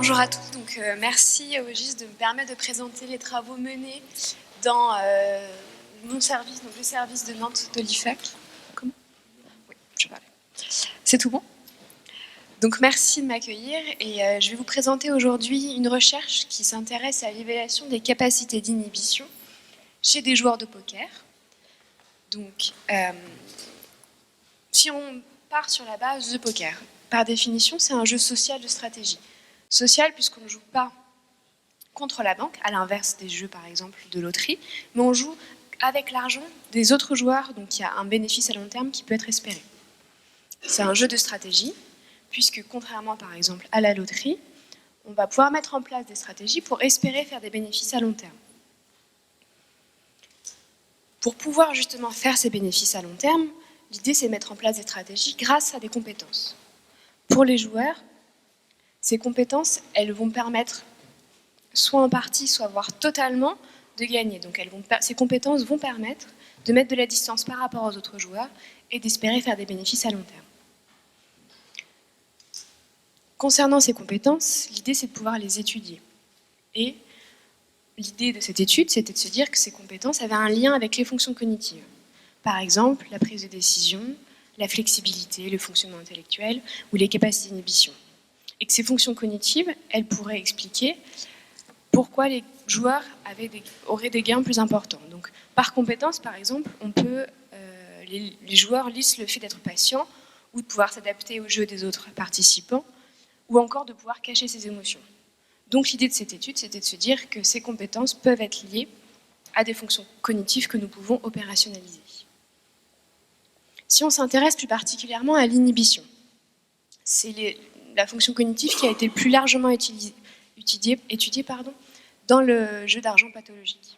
Bonjour à tous, donc merci au GIS de me permettre de présenter les travaux menés dans mon service, donc le service de Nantes de l'IFAC. Comment ? Oui, je parlais. C'est tout bon ? Donc merci de m'accueillir et je vais vous présenter aujourd'hui une recherche qui s'intéresse à l'évaluation des capacités d'inhibition chez des joueurs de poker. Donc si on part sur la base de poker, par définition c'est un jeu social de stratégie. Social puisqu'on ne joue pas contre la banque, à l'inverse des jeux par exemple de loterie, mais on joue avec l'argent des autres joueurs, donc il y a un bénéfice à long terme qui peut être espéré. C'est un jeu de stratégie, puisque contrairement par exemple à la loterie, on va pouvoir mettre en place des stratégies pour espérer faire des bénéfices à long terme. Pour pouvoir justement faire ces bénéfices à long terme, l'idée c'est de mettre en place des stratégies grâce à des compétences. Pour les joueurs, ces compétences, elles vont permettre, soit en partie, soit voire totalement, de gagner. Donc ces compétences vont permettre de mettre de la distance par rapport aux autres joueurs et d'espérer faire des bénéfices à long terme. Concernant ces compétences, l'idée c'est de pouvoir les étudier. Et l'idée de cette étude, c'était de se dire que ces compétences avaient un lien avec les fonctions cognitives. Par exemple, la prise de décision, la flexibilité, le fonctionnement intellectuel ou les capacités d'inhibition. Et que ces fonctions cognitives, elles pourraient expliquer pourquoi les joueurs auraient des gains plus importants. Donc, par compétence, par exemple, les joueurs lisent le fait d'être patient ou de pouvoir s'adapter au jeu des autres participants ou encore de pouvoir cacher ses émotions. Donc, l'idée de cette étude, c'était de se dire que ces compétences peuvent être liées à des fonctions cognitives que nous pouvons opérationnaliser. Si on s'intéresse plus particulièrement à l'inhibition, c'est la fonction cognitive qui a été le plus largement étudiée dans le jeu d'argent pathologique.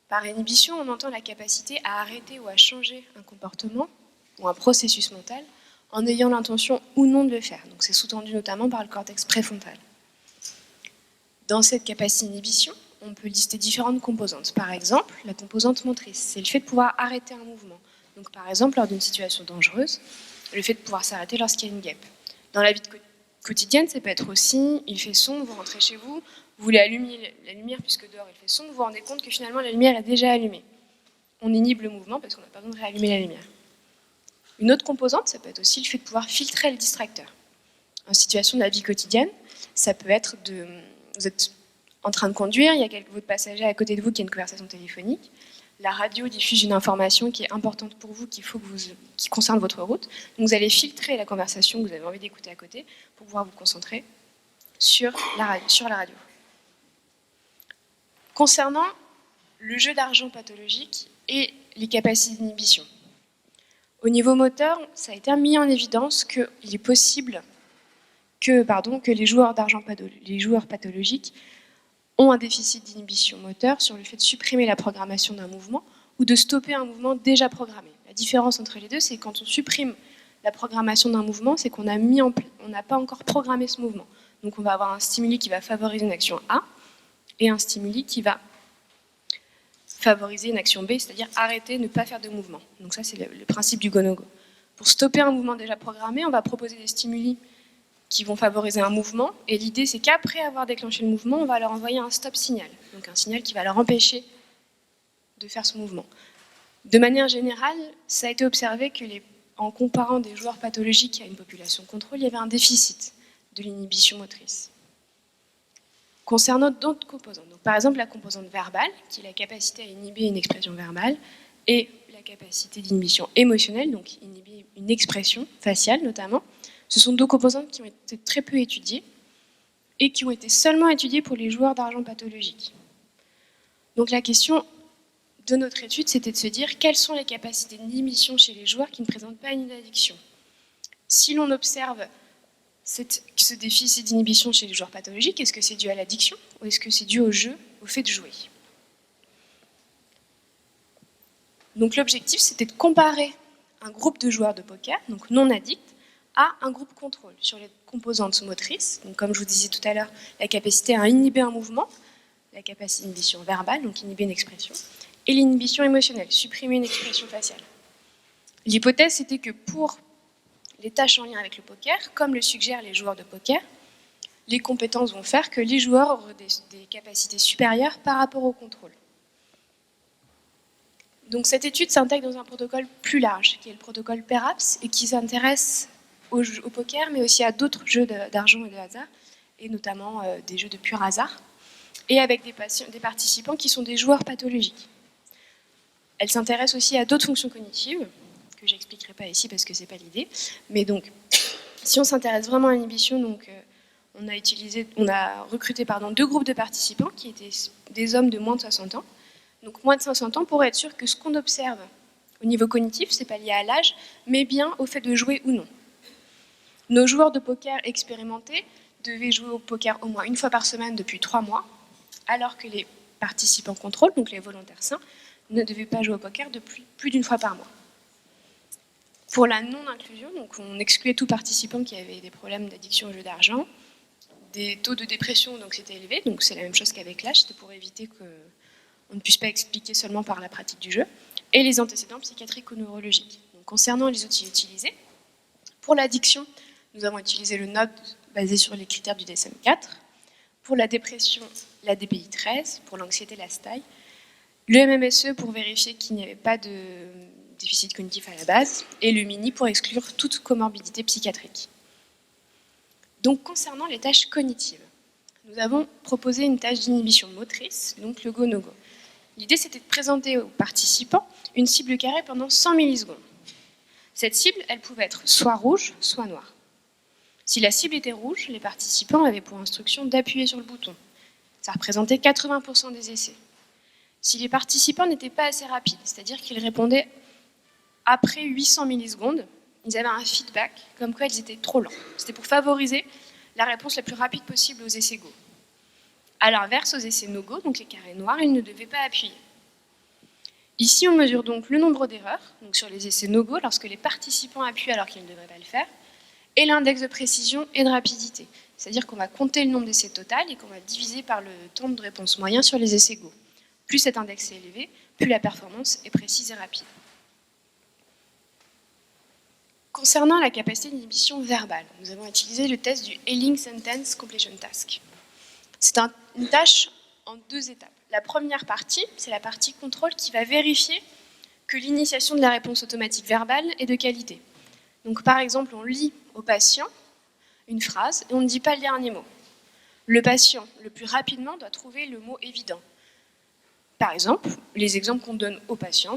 Par inhibition, on entend la capacité à arrêter ou à changer un comportement ou un processus mental en ayant l'intention ou non de le faire. Donc c'est sous-tendu notamment par le cortex préfrontal. Dans cette capacité d'inhibition, on peut lister différentes composantes. Par exemple, la composante motrice, c'est le fait de pouvoir arrêter un mouvement. Donc par exemple, lors d'une situation dangereuse, le fait de pouvoir s'arrêter lorsqu'il y a une guêpe. Dans la vie quotidienne, ça peut être aussi, il fait sombre, vous rentrez chez vous, vous voulez allumer la lumière puisque dehors il fait sombre, vous vous rendez compte que finalement la lumière est déjà allumée. On inhibe le mouvement parce qu'on n'a pas besoin de réallumer la lumière. Une autre composante, ça peut être aussi le fait de pouvoir filtrer le distracteur. En situation de la vie quotidienne, ça peut être vous êtes en train de conduire, il y a votre passager à côté de vous qui a une conversation téléphonique, la radio diffuse une information qui est importante pour vous, qui concerne votre route. Donc vous allez filtrer la conversation que vous avez envie d'écouter à côté pour pouvoir vous concentrer sur la radio. Concernant le jeu d'argent pathologique et les capacités d'inhibition. Au niveau moteur, ça a été mis en évidence qu'il est possible que les joueurs pathologiques ont un déficit d'inhibition moteur sur le fait de supprimer la programmation d'un mouvement ou de stopper un mouvement déjà programmé. La différence entre les deux, c'est quand on supprime la programmation d'un mouvement, c'est qu'on n'a pas encore programmé ce mouvement. Donc on va avoir un stimuli qui va favoriser une action A et un stimuli qui va favoriser une action B, c'est-à-dire arrêter, ne pas faire de mouvement. Donc ça, c'est le principe du go-no-go. Pour stopper un mouvement déjà programmé, on va proposer des stimuli qui vont favoriser un mouvement. Et l'idée, c'est qu'après avoir déclenché le mouvement, on va leur envoyer un stop signal. Donc un signal qui va leur empêcher de faire ce mouvement. De manière générale, ça a été observé en comparant des joueurs pathologiques à une population contrôle, il y avait un déficit de l'inhibition motrice. Concernant d'autres composantes, donc par exemple la composante verbale, qui est la capacité à inhiber une expression verbale, et la capacité d'inhibition émotionnelle, donc inhiber une expression faciale notamment, ce sont deux composantes qui ont été très peu étudiées et qui ont été seulement étudiées pour les joueurs d'argent pathologique. Donc la question de notre étude, c'était de se dire quelles sont les capacités d'inhibition chez les joueurs qui ne présentent pas une addiction. Si l'on observe ce déficit d'inhibition chez les joueurs pathologiques, est-ce que c'est dû à l'addiction ou est-ce que c'est dû au jeu, au fait de jouer? Donc l'objectif, c'était de comparer un groupe de joueurs de poker, donc non addicts, à un groupe contrôle sur les composantes motrices. Donc, comme je vous disais tout à l'heure, la capacité à inhiber un mouvement, la capacité d'inhibition verbale, donc inhiber une expression, et l'inhibition émotionnelle, supprimer une expression faciale. L'hypothèse, c'était que pour les tâches en lien avec le poker, comme le suggèrent les joueurs de poker, les compétences vont faire que les joueurs auront des capacités supérieures par rapport au contrôle. Donc cette étude s'intègre dans un protocole plus large, qui est le protocole PERAPS, et qui s'intéresse au poker, mais aussi à d'autres jeux d'argent et de hasard, et notamment des jeux de pur hasard, et avec des participants qui sont des joueurs pathologiques. Elle s'intéresse aussi à d'autres fonctions cognitives, que je n'expliquerai pas ici parce que ce n'est pas l'idée. Mais donc, si on s'intéresse vraiment à l'inhibition, donc, on a recruté deux groupes de participants qui étaient des hommes de moins de 60 ans. Donc moins de 60 ans pour être sûr que ce qu'on observe au niveau cognitif, ce n'est pas lié à l'âge, mais bien au fait de jouer ou non. Nos joueurs de poker expérimentés devaient jouer au poker au moins une fois par semaine depuis 3 mois, alors que les participants contrôle, donc les volontaires sains, ne devaient pas jouer au poker depuis plus d'une fois par mois. Pour la non-inclusion, donc on excluait tout participant qui avait des problèmes d'addiction au jeu d'argent, des taux de dépression ou d'anxiété élevés, donc c'est la même chose qu'avec l'âge, c'était pour éviter qu'on ne puisse pas expliquer seulement par la pratique du jeu, et les antécédents psychiatriques ou neurologiques. Donc, concernant les outils utilisés, pour l'addiction, nous avons utilisé le NOD basé sur les critères du DSM-4, pour la dépression, la DPI-13, pour l'anxiété, la STAI, le MMSE pour vérifier qu'il n'y avait pas de déficit cognitif à la base, et le MINI pour exclure toute comorbidité psychiatrique. Donc, concernant les tâches cognitives, nous avons proposé une tâche d'inhibition motrice, donc le go-no-go. L'idée, c'était de présenter aux participants une cible carrée pendant 100 millisecondes. Cette cible, elle pouvait être soit rouge, soit noire. Si la cible était rouge, les participants avaient pour instruction d'appuyer sur le bouton. Ça représentait 80% des essais. Si les participants n'étaient pas assez rapides, c'est-à-dire qu'ils répondaient après 800 millisecondes, ils avaient un feedback comme quoi ils étaient trop lents. C'était pour favoriser la réponse la plus rapide possible aux essais go. À l'inverse, aux essais no-go, donc les carrés noirs, ils ne devaient pas appuyer. Ici, on mesure donc le nombre d'erreurs, donc sur les essais no-go, lorsque les participants appuient alors qu'ils ne devraient pas le faire, et l'index de précision et de rapidité. C'est-à-dire qu'on va compter le nombre d'essais total et qu'on va diviser par le temps de réponse moyen sur les essais go. Plus cet index est élevé, plus la performance est précise et rapide. Concernant la capacité d'inhibition verbale, nous avons utilisé le test du Healing Sentence Completion Task. C'est une tâche en 2 étapes. La première partie, c'est la partie contrôle qui va vérifier que l'initiation de la réponse automatique verbale est de qualité. Donc par exemple, on lit au patient une phrase et on ne dit pas le dernier mot. Le patient, le plus rapidement, doit trouver le mot évident. Par exemple, les exemples qu'on donne aux patients,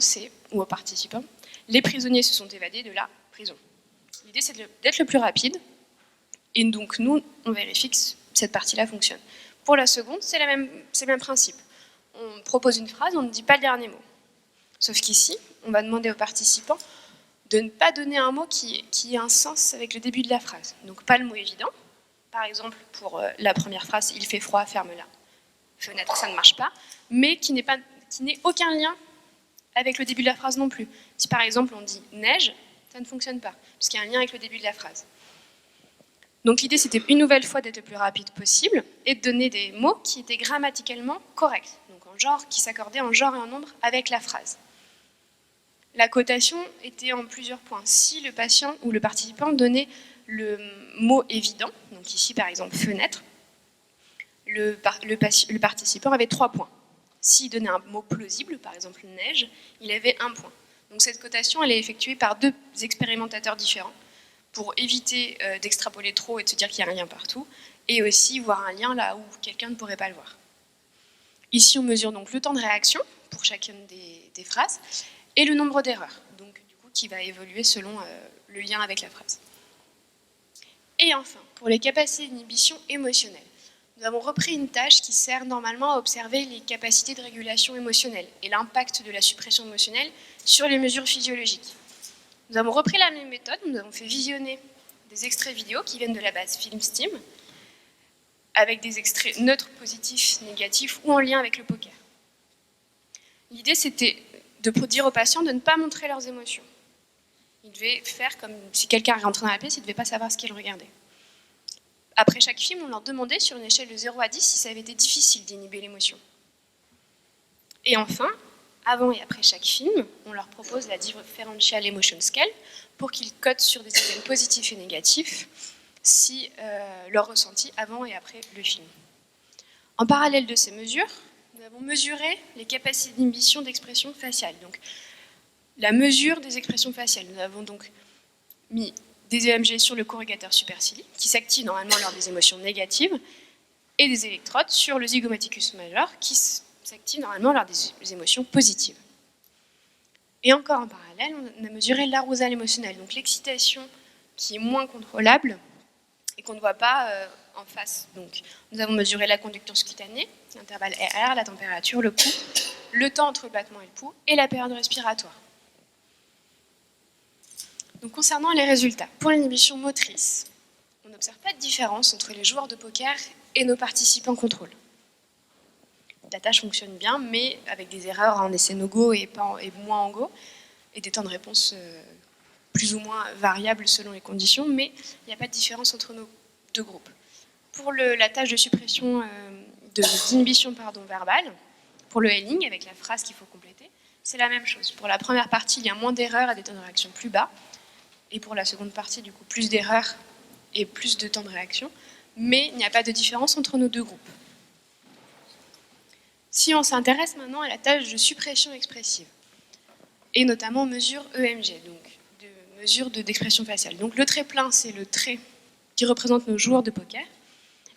ou aux participants, les prisonniers se sont évadés de la prison. L'idée, c'est d'être le plus rapide, et donc nous, on vérifie que cette partie-là fonctionne. Pour la seconde, c'est le même principe. On propose une phrase, on ne dit pas le dernier mot. Sauf qu'ici, on va demander aux participants de ne pas donner un mot qui ait un sens avec le début de la phrase. Donc pas le mot évident. Par exemple, pour la première phrase, il fait froid, ferme-la. Fenêtre, ça ne marche pas. Mais qui n'ait aucun lien avec le début de la phrase non plus. Si par exemple on dit neige, ça ne fonctionne pas, puisqu'il y a un lien avec le début de la phrase. Donc l'idée, c'était une nouvelle fois d'être le plus rapide possible et de donner des mots qui étaient grammaticalement corrects, donc en genre, qui s'accordaient en genre et en nombre avec la phrase. La cotation était en plusieurs points. Si le patient ou le participant donnait le mot évident, donc ici par exemple fenêtre, le participant avait 3 points. S'il donnait un mot plausible, par exemple neige, il avait 1 point. Donc cette cotation, elle est effectuée par 2 expérimentateurs différents pour éviter d'extrapoler trop et de se dire qu'il y a un lien partout, et aussi voir un lien là où quelqu'un ne pourrait pas le voir. Ici, on mesure donc le temps de réaction pour chacune des phrases, et le nombre d'erreurs, donc du coup qui va évoluer selon le lien avec la phrase. Et enfin, pour les capacités d'inhibition émotionnelle, nous avons repris une tâche qui sert normalement à observer les capacités de régulation émotionnelle et l'impact de la suppression émotionnelle sur les mesures physiologiques. Nous avons repris la même méthode, nous avons fait visionner des extraits vidéo qui viennent de la base FilmSteam, avec des extraits neutres, positifs, négatifs ou en lien avec le poker. L'idée, c'était de dire aux patients de ne pas montrer leurs émotions. Ils devaient faire comme si quelqu'un rentrait dans la pièce, ils ne devaient pas savoir ce qu'ils regardaient. Après chaque film, on leur demandait sur une échelle de 0 à 10 si ça avait été difficile d'inhiber l'émotion. Et enfin, avant et après chaque film, on leur propose la Differential Emotion Scale pour qu'ils codent sur des items positifs et négatifs si leur ressenti avant et après le film. En parallèle de ces mesures, nous avons mesuré les capacités d'inhibition d'expression faciale. Donc, la mesure des expressions faciales. Nous avons donc mis des EMG sur le corrugateur supercilii, qui s'active normalement lors des émotions négatives, et des électrodes sur le zygomaticus major, qui s'active normalement lors des émotions positives. Et encore en parallèle, on a mesuré l'arousal émotionnel, donc l'excitation qui est moins contrôlable et qu'on ne voit pas en face. Donc, nous avons mesuré la conductance cutanée, l'intervalle RR, la température, le pouls, le temps entre le battement et le pouls, et la période respiratoire. Donc, concernant les résultats, pour l'inhibition motrice, on n'observe pas de différence entre les joueurs de poker et nos participants contrôle. La tâche fonctionne bien, mais avec des erreurs en essai no-go et moins en go, et des temps de réponse plus ou moins variables selon les conditions, mais il n'y a pas de différence entre nos deux groupes. Pour la tâche de suppression d'inhibition verbale, pour le Helling, avec la phrase qu'il faut compléter, c'est la même chose. Pour la première partie, il y a moins d'erreurs et des temps de réaction plus bas, et pour la seconde partie, du coup, plus d'erreurs et plus de temps de réaction, mais il n'y a pas de différence entre nos deux groupes. Si on s'intéresse maintenant à la tâche de suppression expressive, et notamment mesure EMG, donc de mesure d'expression faciale. Donc le trait plein, c'est le trait qui représente nos joueurs de poker,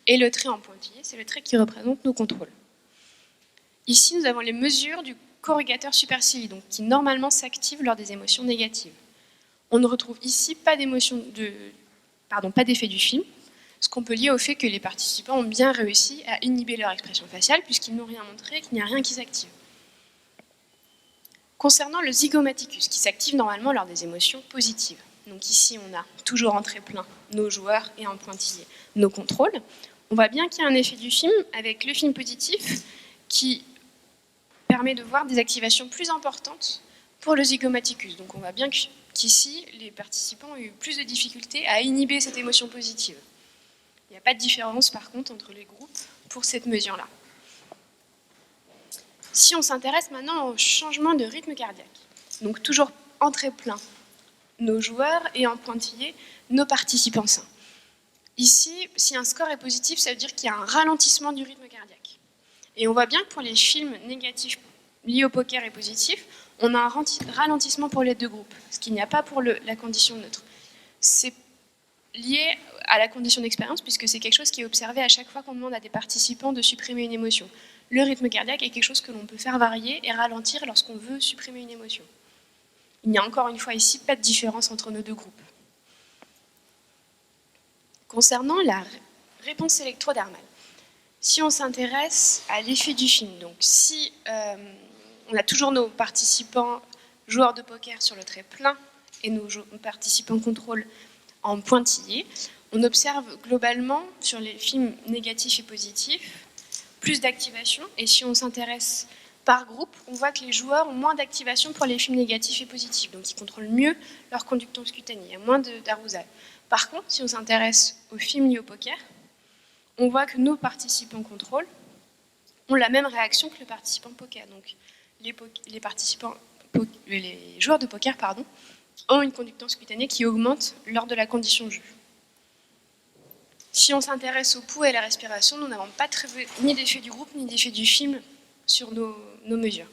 et le trait en pointillé, c'est le trait qui représente nos contrôles. Ici, nous avons les mesures du corrugateur supercilii, donc qui normalement s'active lors des émotions négatives. On ne retrouve ici pas d'effet du film, ce qu'on peut lier au fait que les participants ont bien réussi à inhiber leur expression faciale puisqu'ils n'ont rien montré et qu'il n'y a rien qui s'active. Concernant le zygomaticus, qui s'active normalement lors des émotions positives. Donc ici, on a toujours en trait plein nos joueurs et en pointillé nos contrôles. On voit bien qu'il y a un effet du film avec le film positif qui permet de voir des activations plus importantes pour le zygomaticus. Donc on voit bien qu'ici, les participants ont eu plus de difficultés à inhiber cette émotion positive. Il n'y a pas de différence par contre entre les groupes pour cette mesure-là. Si on s'intéresse maintenant au changement de rythme cardiaque, donc toujours en trait plein nos joueurs et en pointillé nos participants sains. Ici, si un score est positif, ça veut dire qu'il y a un ralentissement du rythme cardiaque. Et on voit bien que pour les films négatifs liés au poker et positifs, on a un ralentissement pour les deux groupes, ce qu'il n'y a pas pour la condition neutre. C'est lié à la condition d'expérience, puisque c'est quelque chose qui est observé à chaque fois qu'on demande à des participants de supprimer une émotion. Le rythme cardiaque est quelque chose que l'on peut faire varier et ralentir lorsqu'on veut supprimer une émotion. Il n'y a encore une fois ici pas de différence entre nos deux groupes. Concernant la réponse électrodermale, si on s'intéresse à l'effet du film, donc si on a toujours nos participants joueurs de poker sur le trait plein et nos participants contrôle en pointillé, on observe globalement sur les films négatifs et positifs plus d'activation. Et si on s'intéresse par groupe, on voit que les joueurs ont moins d'activation pour les films négatifs et positifs. Donc ils contrôlent mieux leur conductance cutanée, il y a moins d'arousal. Par contre, si on s'intéresse aux films liés au poker, on voit que nos participants contrôle ont la même réaction que le participant poker. Donc les joueurs de poker ont une conductance cutanée qui augmente lors de la condition de jeu. Si on s'intéresse au pouls et à la respiration, nous n'avons pas trouvé ni d'effet du groupe ni d'effet du film sur nos mesures.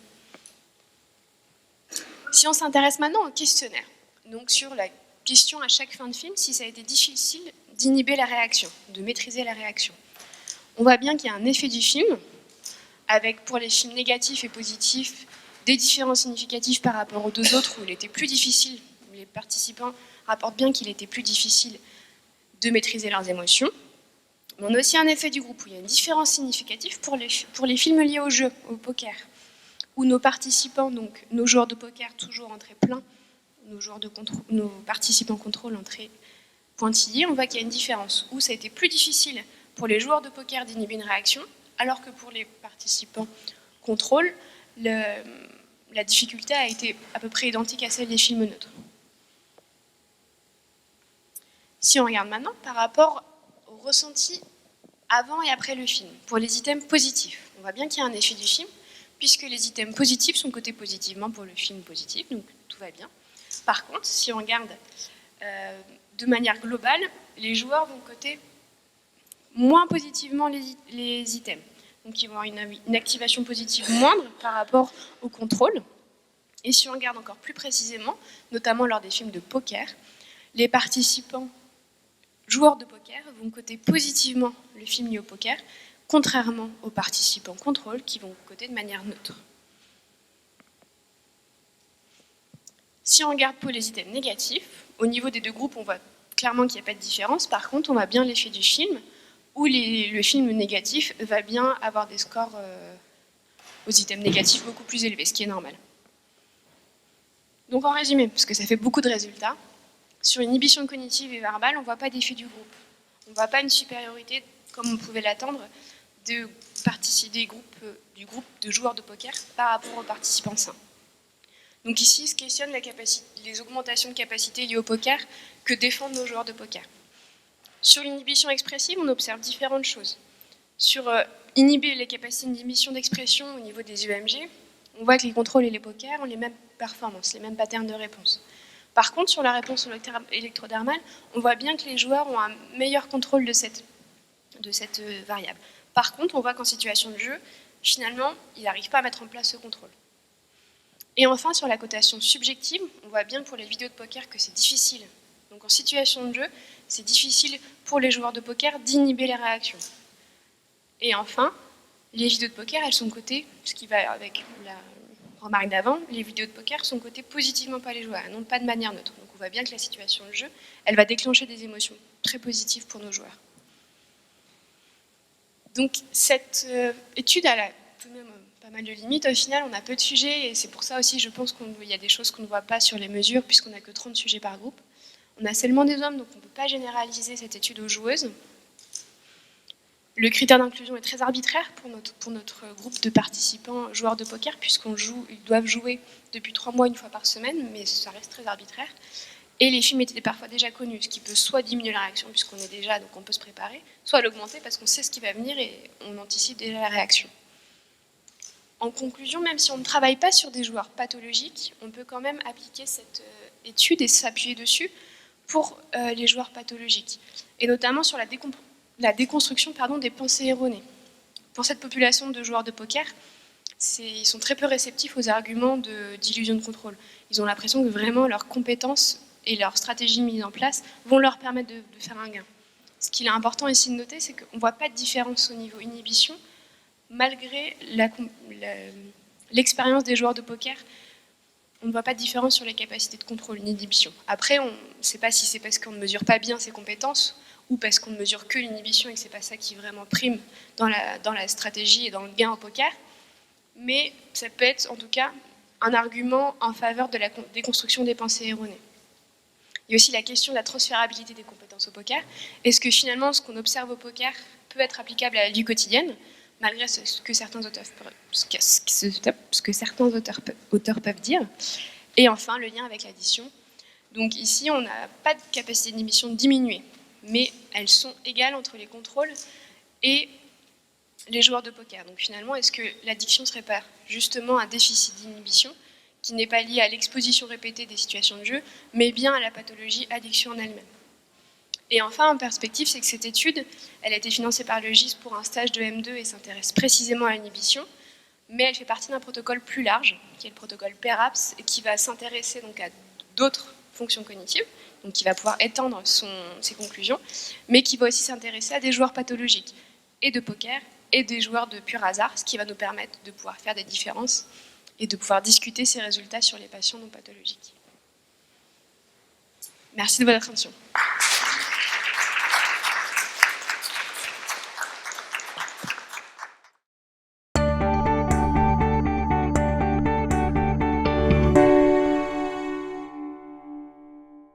Si on s'intéresse maintenant au questionnaire, donc sur la question à chaque fin de film, si ça a été difficile d'inhiber la réaction, de maîtriser la réaction. On voit bien qu'il y a un effet du film, avec pour les films négatifs et positifs, des différences significatives par rapport aux deux autres où il était plus difficile, les participants rapportent bien qu'il était plus difficile de maîtriser leurs émotions. Mais on a aussi un effet du groupe où il y a une différence significative pour les films liés au jeu, au poker, où nos participants, donc nos joueurs de poker toujours en trait plein, nos participants contrôle en trait pointillé, on voit qu'il y a une différence, où ça a été plus difficile pour les joueurs de poker d'inhiber une réaction, alors que pour les participants contrôle, la difficulté a été à peu près identique à celle des films neutres. Si on regarde maintenant par rapport au ressenti avant et après le film, pour les items positifs, on voit bien qu'il y a un effet du film, puisque les items positifs sont cotés positivement pour le film positif, donc tout va bien. Par contre, si on regarde de manière globale, les joueurs vont coter moins positivement les items. Donc ils vont avoir une activation positive moindre par rapport au contrôle. Et si on regarde encore plus précisément, notamment lors des films de poker, les participants joueurs de poker vont coter positivement le film lié au poker, contrairement aux participants contrôle qui vont coter de manière neutre. Si on regarde pour les items négatifs, au niveau des deux groupes, on voit clairement qu'il n'y a pas de différence. Par contre, on voit bien l'effet du film, où le film négatif va bien avoir des scores aux items négatifs beaucoup plus élevés, ce qui est normal. Donc en résumé, parce que ça fait beaucoup de résultats, sur l'inhibition cognitive et verbale, on ne voit pas d'effet du groupe. On ne voit pas une supériorité, comme on pouvait l'attendre, du groupe de joueurs de poker par rapport aux participants sains. Donc ici, se questionne les augmentations de capacité liées au poker que défendent nos joueurs de poker. Sur l'inhibition expressive, on observe différentes choses. Sur inhiber les capacités d'inhibition d'expression au niveau des EMG, on voit que les contrôles et les pokers ont les mêmes performances, les mêmes patterns de réponse. Par contre, sur la réponse électrodermale, on voit bien que les joueurs ont un meilleur contrôle de cette variable. Par contre, on voit qu'en situation de jeu, finalement, ils n'arrivent pas à mettre en place ce contrôle. Et enfin, sur la cotation subjective, on voit bien pour les vidéos de poker que c'est difficile. Donc en situation de jeu, c'est difficile pour les joueurs de poker d'inhiber les réactions. Et enfin, les vidéos de poker, elles sont cotées, ce qui va avec la remarque d'avant, les vidéos de poker sont cotées positivement par les joueurs, non pas de manière neutre. Donc on voit bien que la situation de jeu, elle va déclencher des émotions très positives pour nos joueurs. Donc cette étude, elle a tout de même pas mal de limites. Au final, on a peu de sujets et c'est pour ça aussi, je pense qu'il y a des choses qu'on ne voit pas sur les mesures puisqu'on n'a que 30 sujets par groupe. On a seulement des hommes, donc on ne peut pas généraliser cette étude aux joueuses. Le critère d'inclusion est très arbitraire pour notre groupe de participants joueurs de poker puisqu'ils doivent jouer depuis 3 mois une fois par semaine, mais ça reste très arbitraire. Et les films étaient parfois déjà connus, ce qui peut soit diminuer la réaction puisqu'on est déjà, donc on peut se préparer, soit l'augmenter parce qu'on sait ce qui va venir et on anticipe déjà la réaction. En conclusion, même si on ne travaille pas sur des joueurs pathologiques, on peut quand même appliquer cette étude et s'appuyer dessus pour les joueurs pathologiques, et notamment sur la déconstruction des pensées erronées. Pour cette population de joueurs de poker, ils sont très peu réceptifs aux arguments d'illusion de contrôle. Ils ont l'impression que vraiment leurs compétences et leurs stratégies mises en place vont leur permettre de faire un gain. Ce qu'il est important ici de noter, c'est qu'on ne voit pas de différence au niveau inhibition, malgré l'expérience des joueurs de poker. On ne voit pas de différence sur les capacités de contrôle ni d'inhibition. Après, on ne sait pas si c'est parce qu'on ne mesure pas bien ses compétences ou parce qu'on ne mesure que l'inhibition et que ce n'est pas ça qui vraiment prime dans la stratégie et dans le gain au poker. Mais ça peut être en tout cas un argument en faveur de la déconstruction des pensées erronées. Il y a aussi la question de la transférabilité des compétences au poker. Est-ce que finalement ce qu'on observe au poker peut être applicable à la vie quotidienne, malgré ce que certains auteurs peuvent dire. Et enfin, le lien avec l'addition. Donc ici, on n'a pas de capacité d'inhibition diminuée, mais elles sont égales entre les contrôles et les joueurs de poker. Donc finalement, est-ce que l'addiction ne serait pas justement un déficit d'inhibition qui n'est pas lié à l'exposition répétée des situations de jeu, mais bien à la pathologie addiction en elle-même? Et enfin, en perspective, c'est que cette étude, elle a été financée par le GIS pour un stage de M2 et s'intéresse précisément à l'inhibition, mais elle fait partie d'un protocole plus large, qui est le protocole PERAPS, et qui va s'intéresser donc à d'autres fonctions cognitives, donc qui va pouvoir étendre ses conclusions, mais qui va aussi s'intéresser à des joueurs pathologiques, et de poker, et des joueurs de pur hasard, ce qui va nous permettre de pouvoir faire des différences et de pouvoir discuter ces résultats sur les patients non pathologiques. Merci de votre attention.